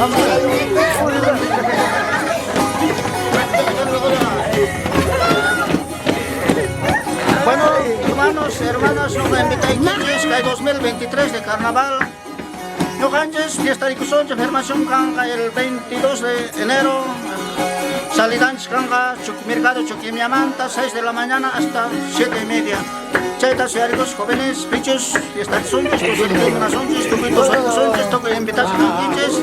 vámonos. Bueno, hermanos, hermanas, nos invitáis que hay 2023 de carnaval. No antes, fiesta de Cusón, enfermación canga el 22 de enero. Salidantes canga, mercado Chuquimiamanta, 6 de la mañana hasta 7:30. Chetas y arigos jóvenes, pichos, fiesta de sonches, cosas unas sonches, tupitos sonches, toque invitas a pinches.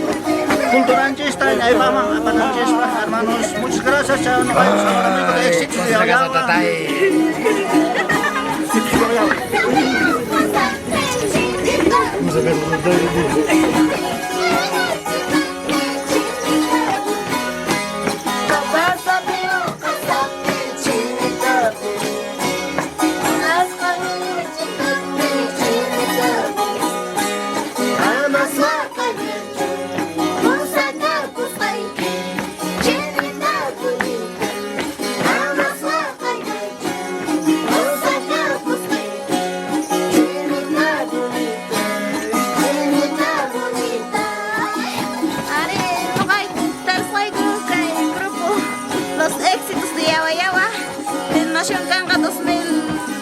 Culturanches, está en Aibama, Apananches, hermanos. Muchas gracias, chao. Nos vemos ahora mismo de éxito de Ayala.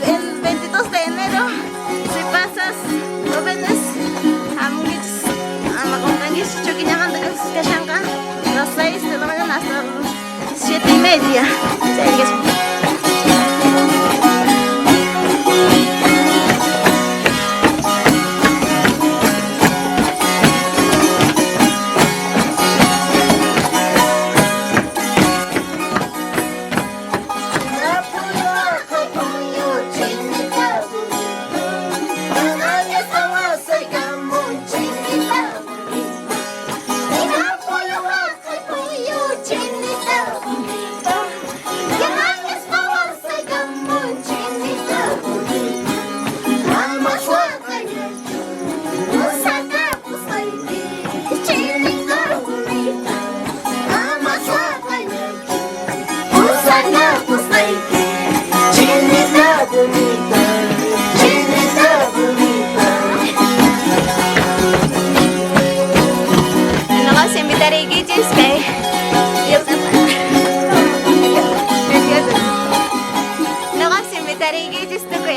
El 22 de enero, si pasas, jóvenes, las 6 de la mañana hasta las 7:30.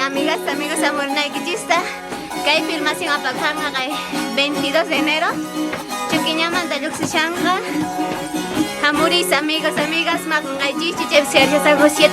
Amigas, amigos, amor, naikista, que hay filmación a Pacanga, 22 de enero, Chuquiñaman de Luxishanga, Amuris, amigos, amigas, Macungay, Chichi, Sergio, Salvo 7.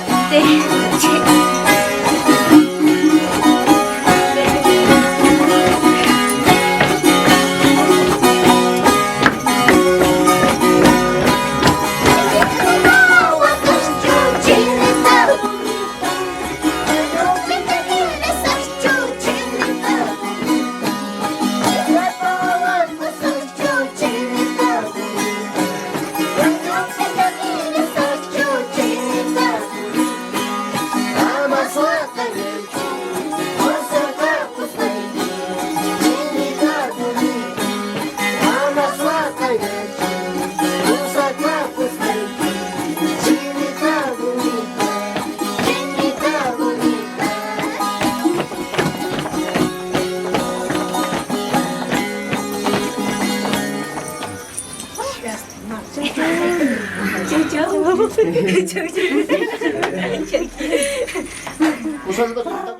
Un saludo.